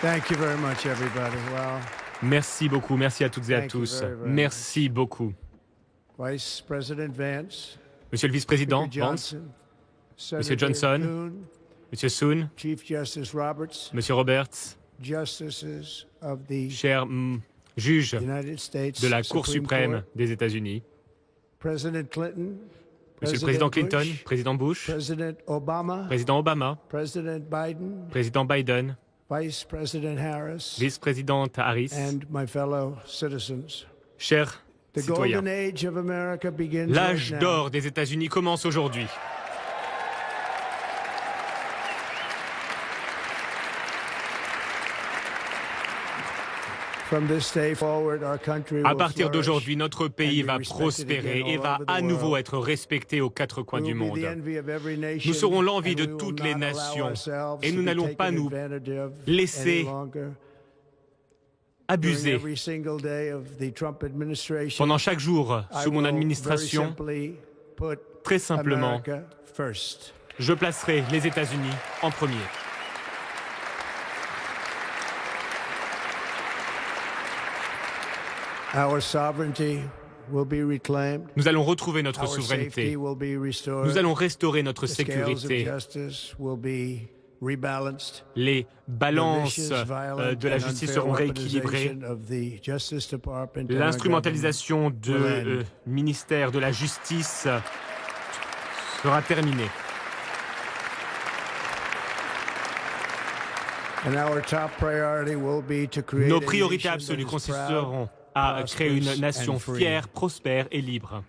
Thank you very much, everybody. Well, Merci beaucoup, merci à toutes et à tous. Merci beaucoup. Vice President Vance, Monsieur le vice-président Speaker Vance, Johnson, Monsieur Senator Johnson, Thune, Monsieur Soon, Chief Justice Roberts, Monsieur Roberts, Justices of the chers juges United States de la Cour Supreme suprême Court, des États-Unis, President Clinton, Monsieur le président Clinton, Bush, président Bush, President Obama, président Obama, President Biden, président Biden, Vice President Harris, vice-présidente Harris, and my fellow citizens. chers The citoyens. golden age of America begins L'âge right now. d'or des États-Unis commence aujourd'hui. From this day forward, our country À will partir flourish. d'aujourd'hui, notre pays and be va respected prospérer again et all va over the à nouveau world. être respecté aux quatre coins We du will be monde. the envy of every nation, Nous serons l'envie de and we will toutes les not allow nations ourselves et to nous be n'allons taken pas nous advantage of laisser any longer. During abuser. every single day of the Trump administration, Pendant chaque jour I sous mon will administration, very simply put très simplement, America first. je placerai les États-Unis en premier. Our sovereignty will be reclaimed. Nous allons retrouver notre Our safety souveraineté. will be restored. Nous allons restaurer notre The scales of sécurité. justice will be rebalanced. Les balances The vicious, violent, de la and justice unfair seront rééquilibrées. weaponization of the Justice Department and our L'instrumentalisation du will end. ministère de la Justice sera terminée. And our top priority will be to create Nos a priorités nation absolues that is consisteront proud, à créer une prosperous, nation and free. fière, prospère et libre.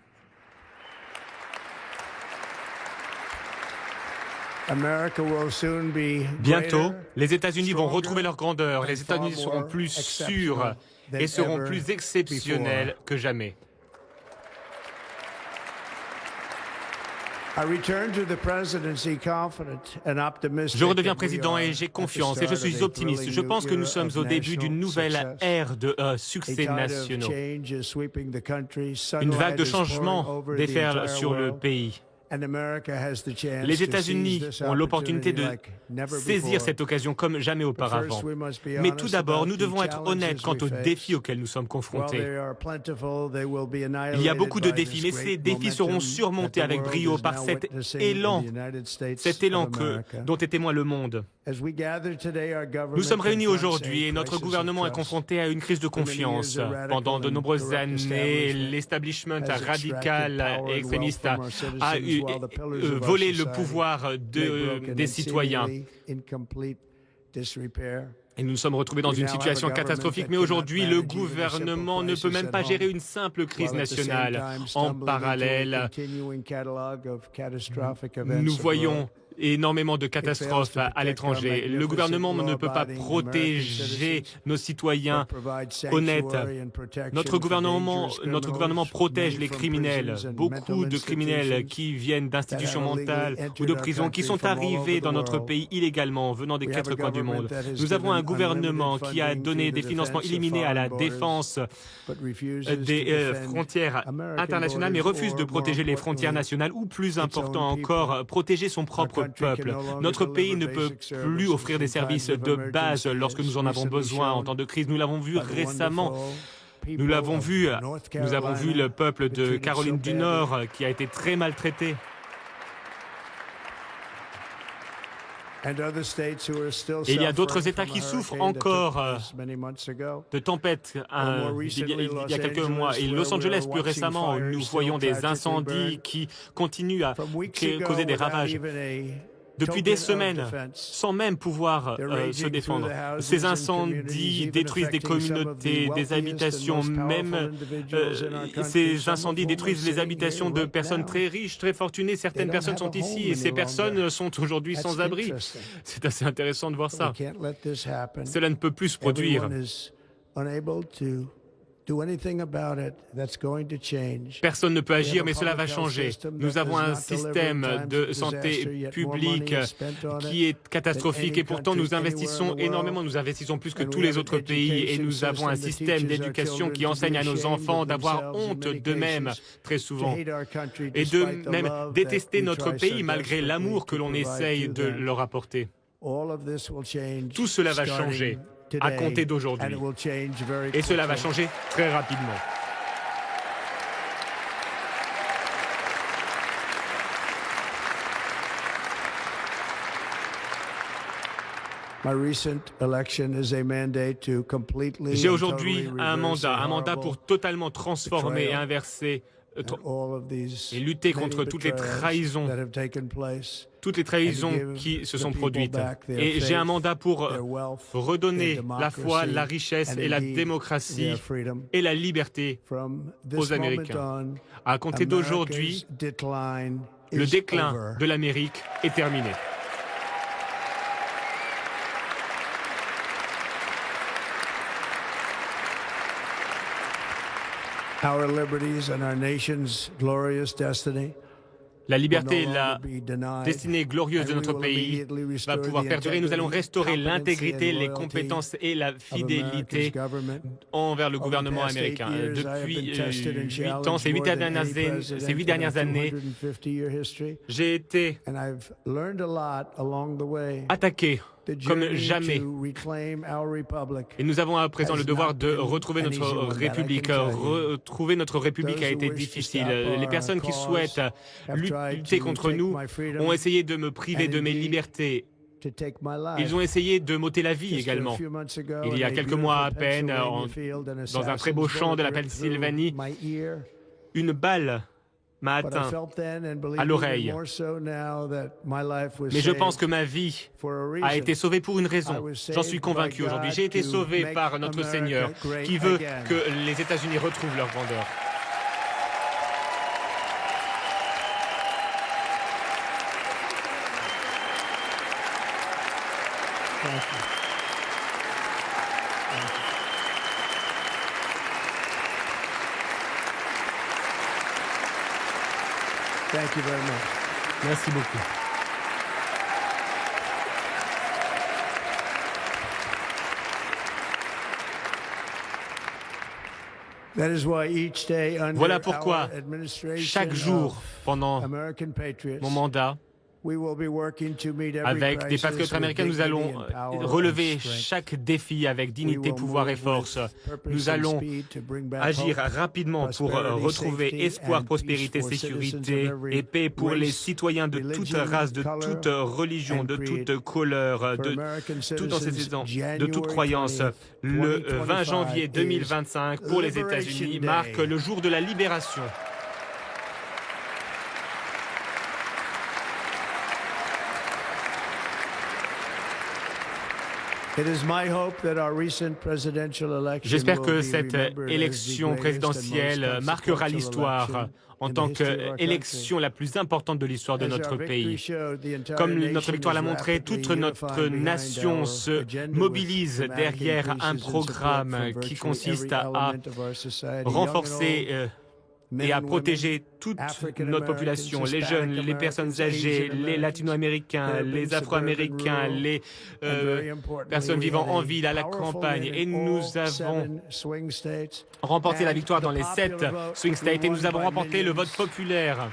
America will soon be Bientôt, greater, les États-Unis vont stronger, retrouver leur grandeur. and Les États-Unis far seront more plus exceptional sûrs than et seront ever plus exceptionnels que jamais. I return to the presidency confident and optimistic Je redeviens that we président are et j'ai at the confiance et je start of suis a optimiste. thrilling Je new pense que nous era sommes of au début d'une national nouvelle success. ère de A succès tide of nationaux. change is sweeping the country. Une Sunlight vague de is pouring changement over the déferle entire sur le world, pays. and America has the chance Les to États-Unis seize this ont l'opportunité de opportunity like never saisir before. cette occasion comme jamais auparavant. First, we must be Mais honest tout d'abord, about nous the devons être honnêtes quant challenges aux we face. défis auxquels nous sommes While confrontés. they are plentiful, they will be annihilated Il y a beaucoup de by défis, this mais great ces défis seront momentum surmontés that the avec world brio is par now cet witnessing élan, in the United States cet of élan America. dont est témoin le monde. As we gather today, our government Nous sommes réunis confronts aujourd'hui a et notre crisis of gouvernement est trust. confronté à une crise de confiance. Pendant de nombreuses années, l'establishment radical et extrémiste a volé le pouvoir des citoyens. Et nous nous sommes retrouvés dans une situation catastrophique. Mais aujourd'hui, le gouvernement ne peut même pas gérer une simple crise nationale. En parallèle, nous voyons énormément de catastrophes à l'étranger. Le gouvernement ne peut pas protéger nos citoyens honnêtes. Notre gouvernement protège les criminels. Beaucoup de criminels qui viennent d'institutions mentales ou de prisons, qui sont arrivés dans notre pays illégalement, venant des quatre coins du monde. Nous avons un gouvernement qui a donné des financements illimités à la défense des frontières internationales, mais refuse de protéger les frontières nationales ou, plus important encore, protéger son propre peuple. Notre pays ne peut plus offrir des services de base lorsque nous en avons besoin en temps de crise. Nous l'avons vu récemment. Nous avons vu le peuple de Caroline du Nord qui a été très maltraité. Et il y a d'autres États qui souffrent encore de tempêtes il y a quelques mois. Et Los Angeles, plus récemment, nous voyons des incendies qui continuent à causer des ravages. Depuis des semaines, sans même pouvoir se défendre. Ces incendies détruisent des communautés, des habitations, même ces incendies détruisent les habitations de personnes très riches, très fortunées. Certaines personnes sont ici et ces personnes sont aujourd'hui sans abri. C'est assez intéressant de voir ça. Cela ne peut plus se produire. Personne ne peut agir, mais cela va changer. Nous avons un système de santé publique qui est catastrophique et pourtant nous investissons énormément. Nous investissons plus que tous les autres pays et nous avons un système d'éducation qui enseigne à nos enfants d'avoir honte d'eux-mêmes très souvent et de même détester notre pays malgré l'amour que l'on essaye de leur apporter. Tout cela va changer à compter d'aujourd'hui. Et cela va changer très rapidement. J'ai aujourd'hui un mandat pour totalement transformer et inverser et lutter contre toutes les trahisons qui se sont produites. Et j'ai un mandat pour redonner la foi, la richesse et la démocratie et la liberté aux Américains. À compter d'aujourd'hui, le déclin de l'Amérique est terminé. La liberté et la destinée glorieuse de notre pays va pouvoir perdurer. Nous allons restaurer l'intégrité, les compétences et la fidélité envers le gouvernement américain. Depuis 8 ans, ces 8 dernières années, j'ai été attaqué comme jamais. Et nous avons à présent le devoir de retrouver notre République. Retrouver notre République a été difficile. Les personnes qui souhaitent lutter contre nous ont essayé de me priver de mes libertés. Ils ont essayé de m'ôter la vie également. Il y a quelques mois à peine, dans un très beau champ de la Pennsylvanie, une balle m'a atteint à l'oreille. Mais je pense que ma vie a été sauvée pour une raison. J'en suis convaincu aujourd'hui. J'ai été sauvé par notre Seigneur qui veut que les États-Unis retrouvent leur grandeur. Thank you very much. Merci beaucoup. Voilà pourquoi chaque jour pendant mon mandat, avec des patriotes américains, nous allons relever chaque défi avec dignité, pouvoir et force. Nous allons agir rapidement pour retrouver espoir, prospérité, sécurité et paix pour les citoyens de toute race, de toute religion, de toute couleur, de tout antécédent, de toute croyance. Le 20 janvier 2025 pour les États-Unis marque le jour de la libération. J'espère que cette élection présidentielle marquera l'histoire en tant qu'élection la plus importante de l'histoire de notre pays. Comme notre victoire l'a montré, toute notre nation se mobilise derrière un programme qui consiste à renforcer et à protéger toute notre population, les jeunes, les personnes âgées, les latino-américains, les afro-américains, les personnes vivant en ville, à la campagne. Et nous avons remporté la victoire dans les 7 swing states et nous avons remporté le vote populaire.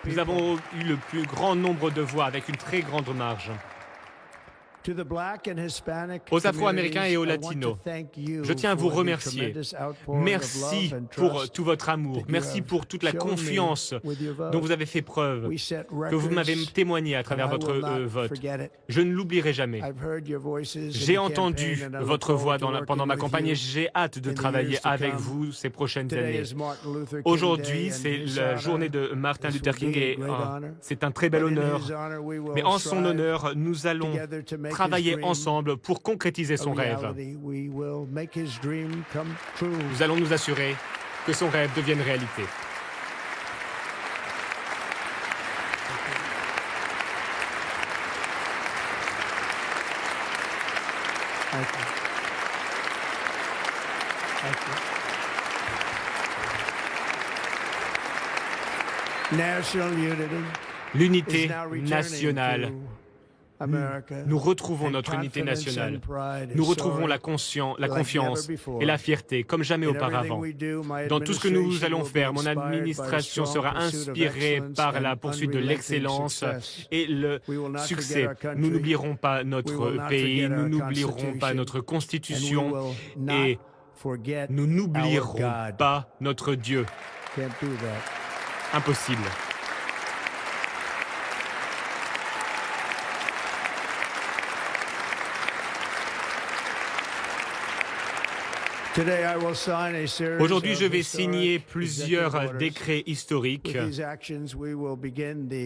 Nous avons eu le plus grand nombre de voix avec une très grande marge. Aux Afro-Américains et aux Latinos, je tiens à vous remercier. Merci pour tout votre amour. Merci pour toute la confiance dont vous avez fait preuve, que vous m'avez témoigné à travers votre vote. Je ne l'oublierai jamais. J'ai entendu votre voix pendant ma campagne et j'ai hâte de travailler avec vous ces prochaines années. Aujourd'hui, c'est la journée de Martin Luther King et c'est un très bel honneur. Mais en son honneur, nous allons travailler ensemble pour concrétiser son rêve. Nous allons nous assurer que son rêve devienne réalité. L'unité nationale nous retrouvons notre unité nationale. Nous retrouvons la confiance et la fierté comme jamais auparavant. Dans tout ce que nous allons faire, mon administration sera inspirée par la poursuite de l'excellence et le succès. Nous n'oublierons pas notre pays, nous n'oublierons pas notre constitution et nous n'oublierons pas notre Dieu. Impossible. Aujourd'hui, je vais signer plusieurs décrets historiques.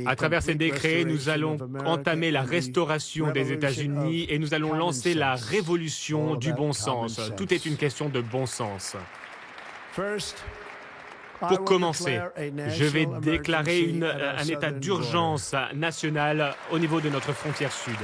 À travers ces décrets, nous allons entamer la restauration des États-Unis et nous allons lancer la révolution du bon sens. Tout est une question de bon sens. Pour commencer, je vais déclarer un état d'urgence national au niveau de notre frontière sud.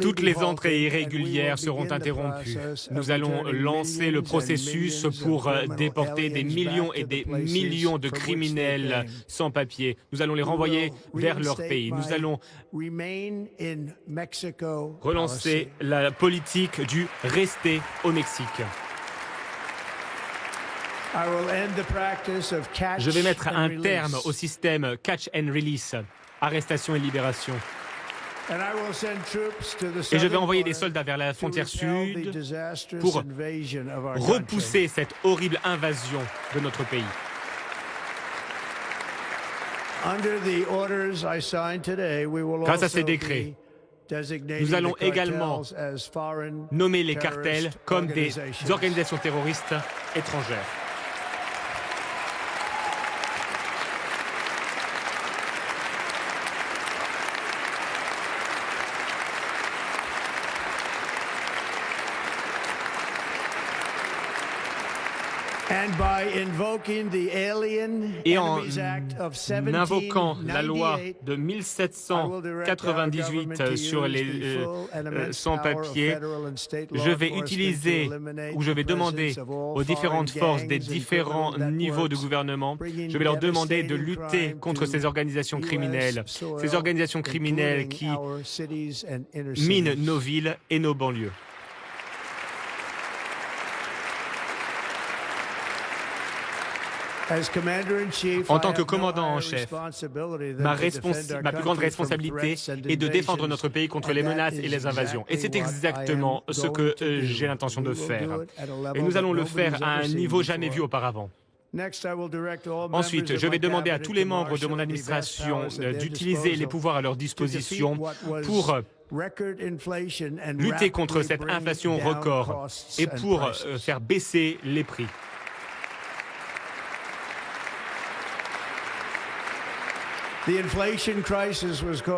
Toutes les entrées irrégulières seront interrompues. Nous allons lancer le processus pour déporter des millions et des millions de criminels sans papier. Nous allons les renvoyer vers leur pays. Nous allons relancer la politique du rester au Mexique. Je vais mettre un terme au système catch and release, arrestation et libération. Et je vais envoyer des soldats vers la frontière sud pour repousser cette horrible invasion de notre pays. Grâce à ces décrets, nous allons également nommer les cartels comme des organisations terroristes étrangères. Et en invoquant la loi de 1798 sur les sans-papiers, je vais utiliser ou je vais demander aux différentes forces des différents niveaux de gouvernement, je vais leur demander de lutter contre ces organisations criminelles qui minent nos villes et nos banlieues. En tant que commandant en chef, ma plus grande responsabilité est de défendre notre pays contre les menaces et les invasions. Et c'est exactement ce que j'ai l'intention de faire. Et nous allons le faire à un niveau jamais vu auparavant. Ensuite, je vais demander à tous les membres de mon administration d'utiliser les pouvoirs à leur disposition pour lutter contre cette inflation record et pour faire baisser les prix.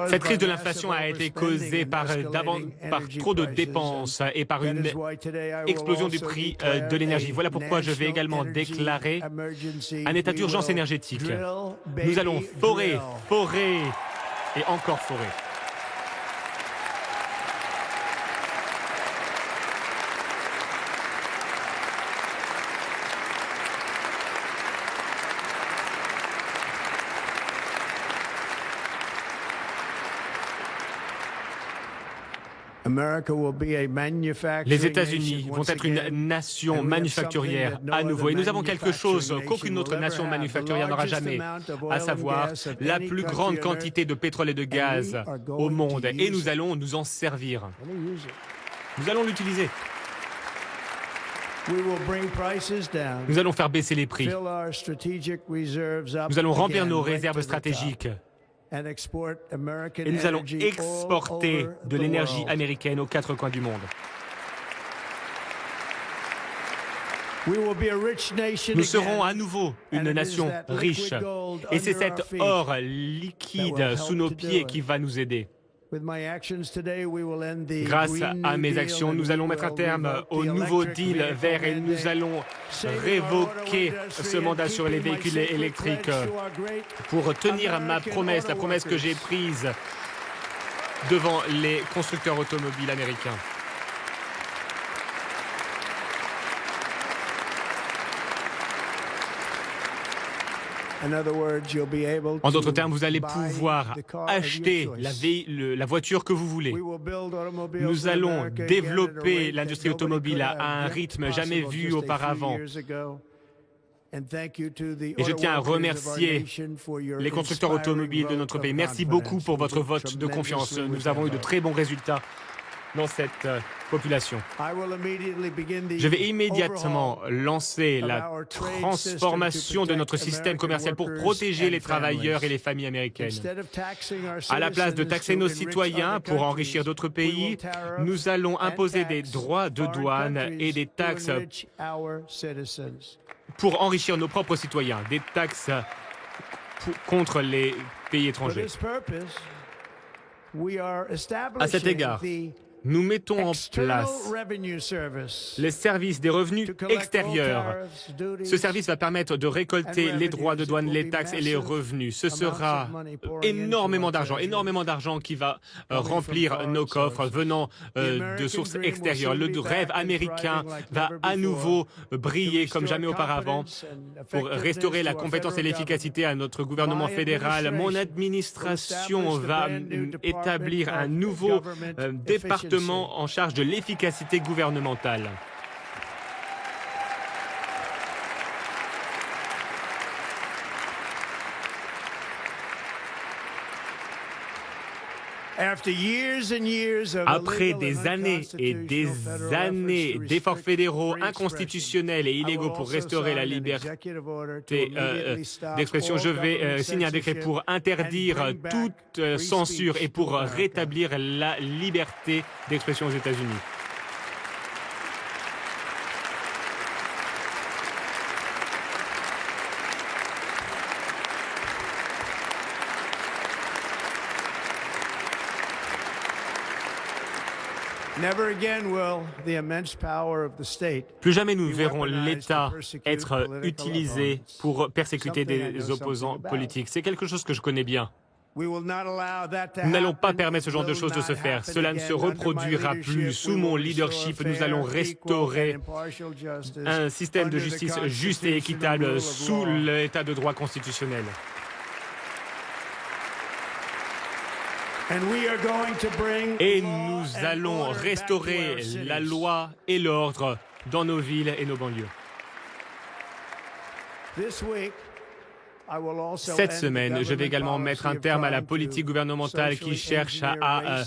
Cette crise de l'inflation a été causée par trop de dépenses et par une explosion du prix de l'énergie. Voilà pourquoi je vais également déclarer un état d'urgence énergétique. Nous allons forer et encore forer. Les États-Unis vont être une nation manufacturière à nouveau. Et nous avons quelque chose qu'aucune autre nation manufacturière n'aura jamais, à savoir la plus grande quantité de pétrole et de gaz au monde. Et nous allons nous en servir. Nous allons l'utiliser. Nous allons faire baisser les prix. Nous allons remplir nos réserves stratégiques. Et nous allons exporter de l'énergie américaine aux quatre coins du monde. Nous serons à nouveau une nation riche. Et c'est cet or liquide sous nos pieds qui va nous aider. Grâce à mes actions, nous allons mettre un terme au nouveau deal vert et nous allons révoquer ce mandat sur les véhicules électriques pour tenir ma promesse, la promesse que j'ai prise devant les constructeurs automobiles américains. En d'autres termes, vous allez pouvoir acheter la voiture que vous voulez. Nous allons développer l'industrie automobile à un rythme jamais vu auparavant. Et je tiens à remercier les constructeurs automobiles de notre pays. Merci beaucoup pour votre vote de confiance. Nous avons eu de très bons résultats dans cette population. Je vais immédiatement lancer la transformation de notre système commercial pour protéger les travailleurs et les familles américaines. À la place de taxer nos citoyens pour enrichir d'autres pays, nous allons imposer des droits de douane et des taxes pour enrichir nos propres citoyens, des taxes contre les pays étrangers. À cet égard, nous mettons en place les services des revenus extérieurs. Ce service va permettre de récolter les droits de douane, les taxes et les revenus. Ce sera énormément d'argent qui va remplir nos coffres venant de sources extérieures. Le rêve américain va à nouveau briller comme jamais auparavant pour restaurer la compétence et l'efficacité à notre gouvernement fédéral. Mon administration va établir un nouveau département en charge de l'efficacité gouvernementale. Après des années et des années d'efforts fédéraux inconstitutionnels et illégaux pour restaurer la liberté d'expression, je vais signer un décret pour interdire toute censure et pour rétablir la liberté d'expression aux États-Unis. Plus jamais nous verrons l'État être utilisé pour persécuter des opposants politiques. C'est quelque chose que je connais bien. Nous n'allons pas permettre ce genre de choses de se faire. Cela ne se reproduira plus. Sous mon leadership, nous allons restaurer un système de justice juste et équitable sous l'état de droit constitutionnel. Et nous allons restaurer la loi et l'ordre dans nos villes et nos banlieues. Cette semaine, je vais également mettre un terme à la politique gouvernementale qui cherche à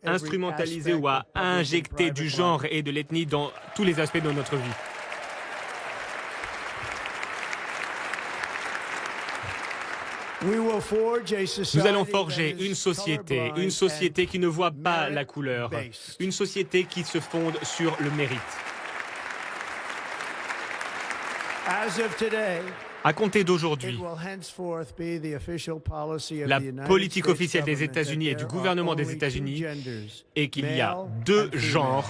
instrumentaliser ou à injecter du genre et de l'ethnie dans tous les aspects de notre vie. Nous allons forger une société qui ne voit pas la couleur, une société qui se fonde sur le mérite. À compter d'aujourd'hui, la politique officielle des États-Unis et du gouvernement des États-Unis est qu'il y a deux genres,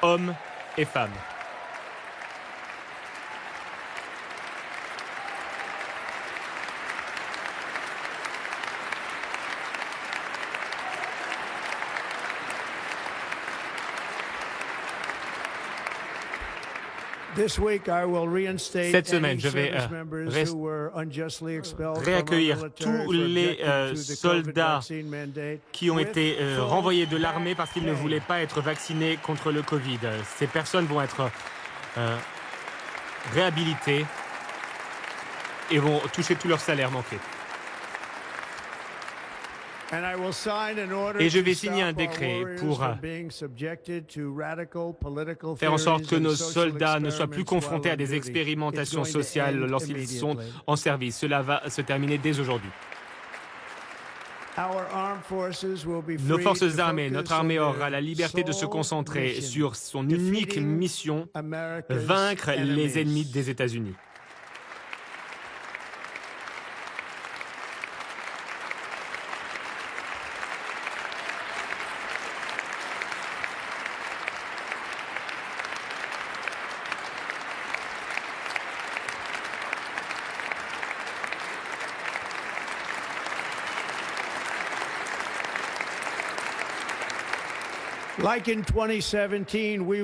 hommes et femmes. Cette semaine, je vais réaccueillir tous les soldats qui ont été renvoyés de l'armée parce qu'ils ne voulaient pas être vaccinés contre le Covid. Ces personnes vont être réhabilitées et vont toucher tout leur salaire manqué. Et je vais signer un décret pour faire en sorte que nos soldats ne soient plus confrontés à des expérimentations sociales lorsqu'ils sont en service. Cela va se terminer dès aujourd'hui. Nos forces armées, notre armée aura la liberté de se concentrer sur son unique mission, vaincre les ennemis des États-Unis.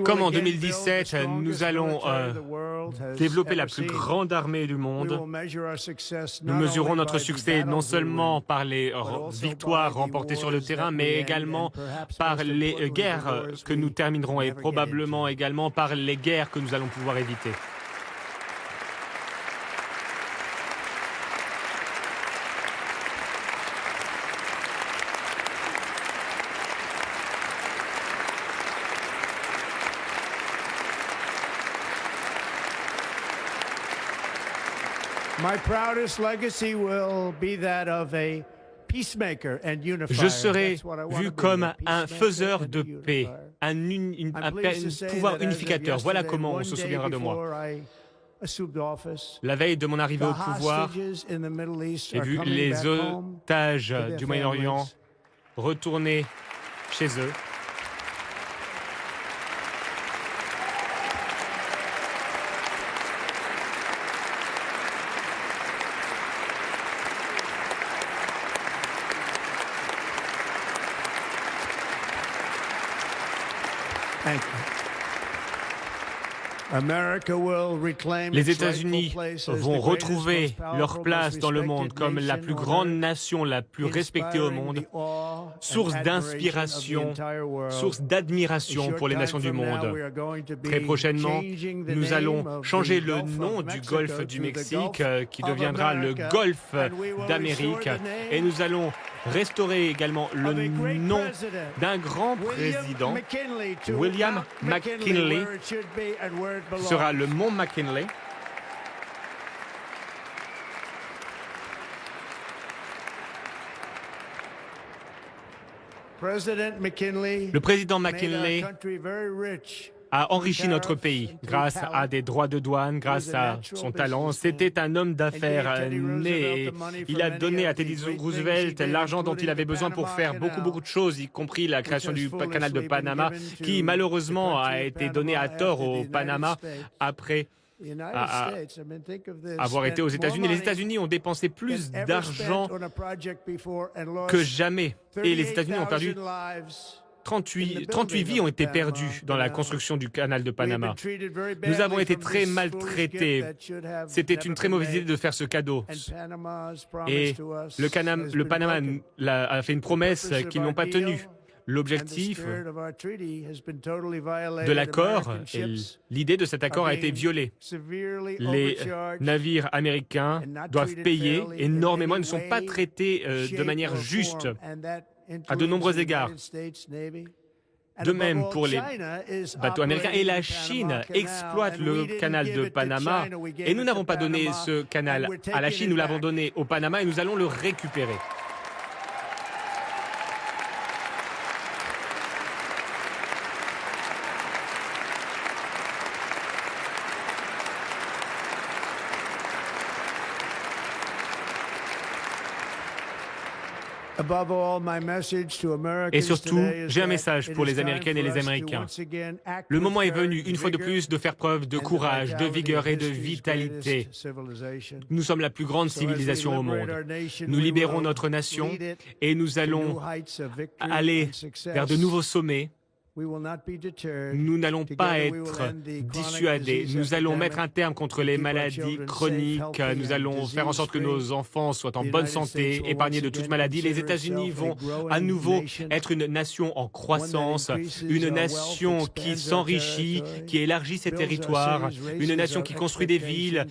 Comme en 2017, nous allons développer la plus grande armée du monde. Nous mesurons notre succès non seulement par les victoires remportées sur le terrain, mais également par les guerres que nous terminerons et probablement également par les guerres que nous allons pouvoir éviter. Je serai vu comme un faiseur de paix, un pouvoir unificateur. Voilà comment on se souviendra de moi. La veille de mon arrivée au pouvoir, j'ai vu les otages du Moyen-Orient retourner chez eux. Les États-Unis vont retrouver leur place dans le monde comme la plus grande nation, la plus respectée au monde, source d'inspiration, source d'admiration pour les nations du monde. Très prochainement, nous allons changer le nom du golfe du Mexique, qui deviendra le golfe d'Amérique, et nous allons restaurer également le nom d'un grand président. William McKinley sera le mont McKinley. Le président McKinley a enrichi notre pays grâce à des droits de douane, grâce à son talent. C'était un homme d'affaires né. Il a donné à Teddy Roosevelt l'argent dont il avait besoin pour faire beaucoup de choses, y compris la création du canal de Panama, qui malheureusement a été donné à tort au Panama après avoir été aux États-Unis. Les États-Unis ont dépensé plus d'argent que jamais. Et les États-Unis ont perdu 38 vies ont été perdues dans la construction du canal de Panama. Nous avons été très maltraités. C'était une très mauvaise idée de faire ce cadeau. Et le Panama a fait une promesse qu'ils n'ont pas tenue. L'objectif de l'accord, et l'idée de cet accord a été violée. Les navires américains doivent payer énormément, ils ne sont pas traités de manière juste à de nombreux égards. De même pour les bateaux américains. Et la Chine exploite le canal de Panama. Et nous n'avons pas donné ce canal à la Chine, nous l'avons donné au Panama et nous allons le récupérer. Et surtout, j'ai un message pour les Américaines et les Américains. Le moment est venu, une fois de plus, de faire preuve de courage, de vigueur et de vitalité. Nous sommes la plus grande civilisation au monde. Nous libérons notre nation et nous allons aller vers de nouveaux sommets. Nous n'allons pas être dissuadés. Nous allons mettre un terme contre les maladies chroniques. Nous allons faire en sorte que nos enfants soient en bonne santé, épargnés de toute maladie. Les États-Unis vont à nouveau être une nation en croissance, une nation qui s'enrichit, qui élargit ses territoires, une nation qui construit des villes,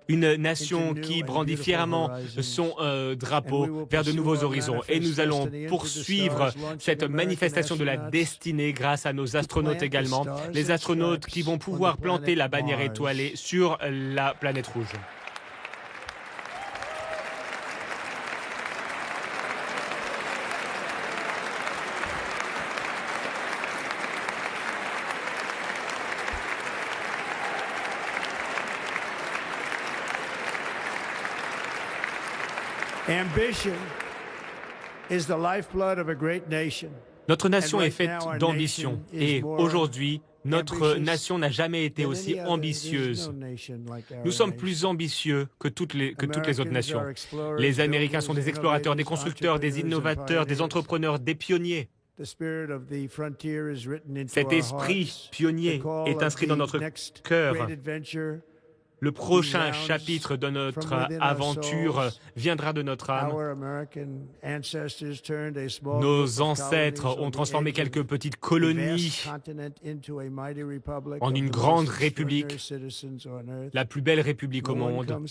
une nation qui brandit fièrement son drapeau vers de nouveaux horizons. Et nous allons poursuivre cette manifestation de la destinée grâce à nos astronautes également, les astronautes qui vont pouvoir planter la bannière étoilée sur la planète rouge. Ambition is the lifeblood of a great nation. Notre nation est faite d'ambition et aujourd'hui, notre nation n'a jamais été aussi ambitieuse. Nous sommes plus ambitieux que toutes les autres nations. Les Américains sont des explorateurs, des constructeurs, des innovateurs, des entrepreneurs, des pionniers. Cet esprit pionnier est inscrit dans notre cœur. Le prochain chapitre de notre aventure viendra de notre âme. Nos ancêtres ont transformé quelques petites colonies en une grande république, la plus belle république au monde.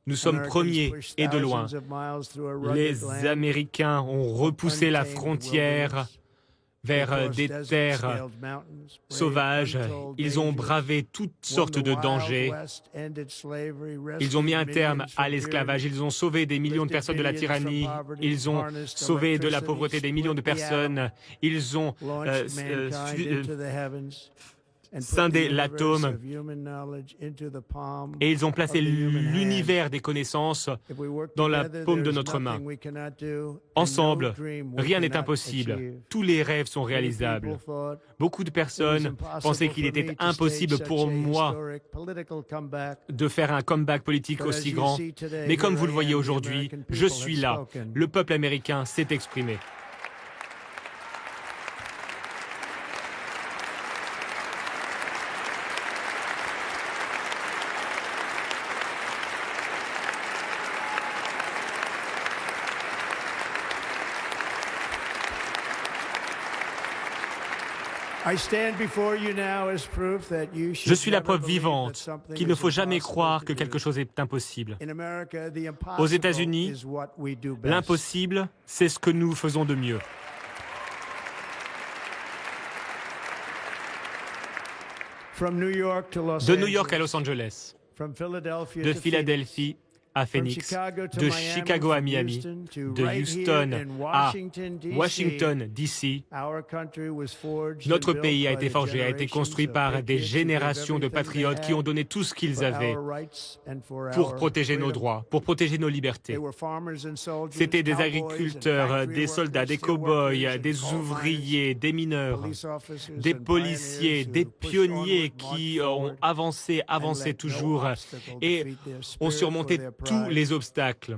Nous sommes premiers et de loin. Les Américains ont repoussé la frontière vers des terres sauvages. Ils ont bravé toutes sortes de dangers. Ils ont mis un terme à l'esclavage. Ils ont sauvé des millions de personnes de la tyrannie. Ils ont sauvé de la pauvreté des millions de personnes. Ils ont scindé l'atome et ils ont placé l'univers des connaissances dans la paume de notre main. Ensemble, rien n'est impossible. Tous les rêves sont réalisables. Beaucoup de personnes pensaient qu'il était impossible pour moi de faire un comeback politique aussi grand. Mais comme vous le voyez aujourd'hui, je suis là. Le peuple américain s'est exprimé. Je suis la preuve vivante qu'il ne faut jamais croire que quelque chose est impossible. Aux États-Unis, l'impossible, c'est ce que nous faisons de mieux. De New York à Los Angeles, de Philadelphie à Phoenix, de Chicago à Miami, de Houston à Washington, D.C. Notre pays a été forgé, a été construit par des générations de patriotes qui ont donné tout ce qu'ils avaient pour protéger nos droits, pour protéger nos libertés. C'étaient des agriculteurs, des soldats, des cow-boys, des ouvriers, des mineurs, des policiers, des pionniers qui ont avancé toujours et ont surmonté tous les obstacles.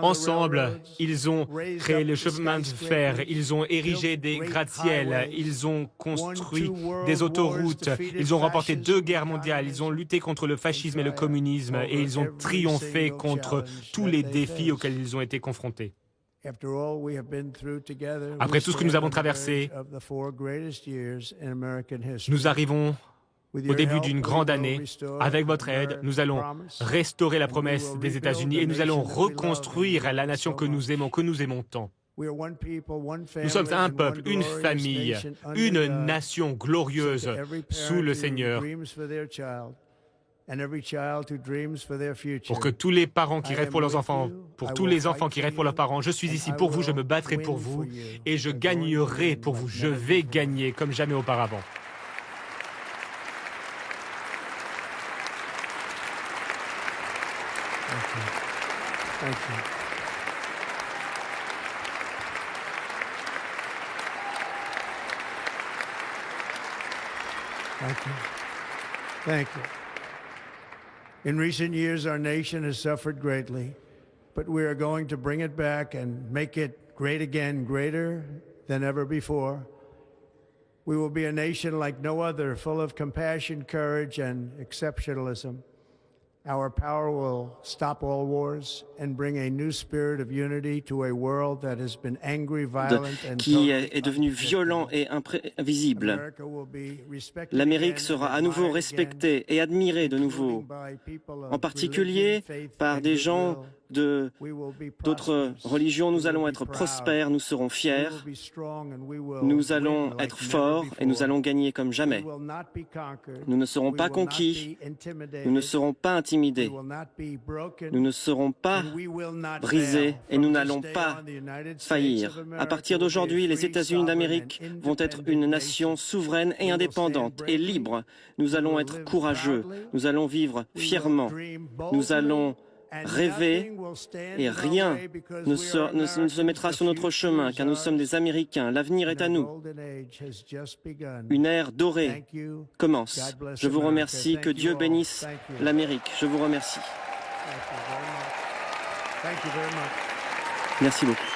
Ensemble, ils ont créé le chemin de fer, ils ont érigé des gratte-ciels, ils ont construit des autoroutes, ils ont remporté 2 guerres mondiales, ils ont lutté contre le fascisme et le communisme et ils ont triomphé contre tous les défis auxquels ils ont été confrontés. Après tout ce que nous avons traversé, nous arrivons au début d'une grande année. Avec votre aide, nous allons restaurer la promesse des États-Unis et nous allons reconstruire la nation que nous aimons tant. Nous sommes un peuple, une famille, une nation glorieuse sous le Seigneur. Pour que tous les parents qui rêvent pour leurs enfants, pour tous les enfants qui rêvent pour leurs parents, je suis ici pour vous, je me battrai pour vous et je gagnerai pour vous. Je vais gagner comme jamais auparavant. Thank you. Thank you. Thank you. In recent years, our nation has suffered greatly, but we are going to bring it back and make it great again, greater than ever before. We will be a nation like no other, full of compassion, courage, and exceptionalism. Our power will stop all wars and bring a new spirit of unity to a world that has been angry, violent, and qui est devenu violent et imprévisible. L'Amérique sera à nouveau respectée et admirée de nouveau, en particulier par des gens d'autres religions. Nous allons être prospères, nous serons fiers, nous allons être forts et nous allons gagner comme jamais. Nous ne serons pas conquis, nous ne serons pas intimidés, nous ne serons pas brisés et nous n'allons pas faillir. À partir d'aujourd'hui, les États-Unis d'Amérique vont être une nation souveraine et indépendante et libre. Nous allons être courageux, nous allons vivre fièrement, nous allons rêver et rien ne se mettra sur notre chemin car nous sommes des Américains. L'avenir est à nous. Une ère dorée commence. Je vous remercie. Que Dieu bénisse l'Amérique. Je vous remercie. Merci beaucoup.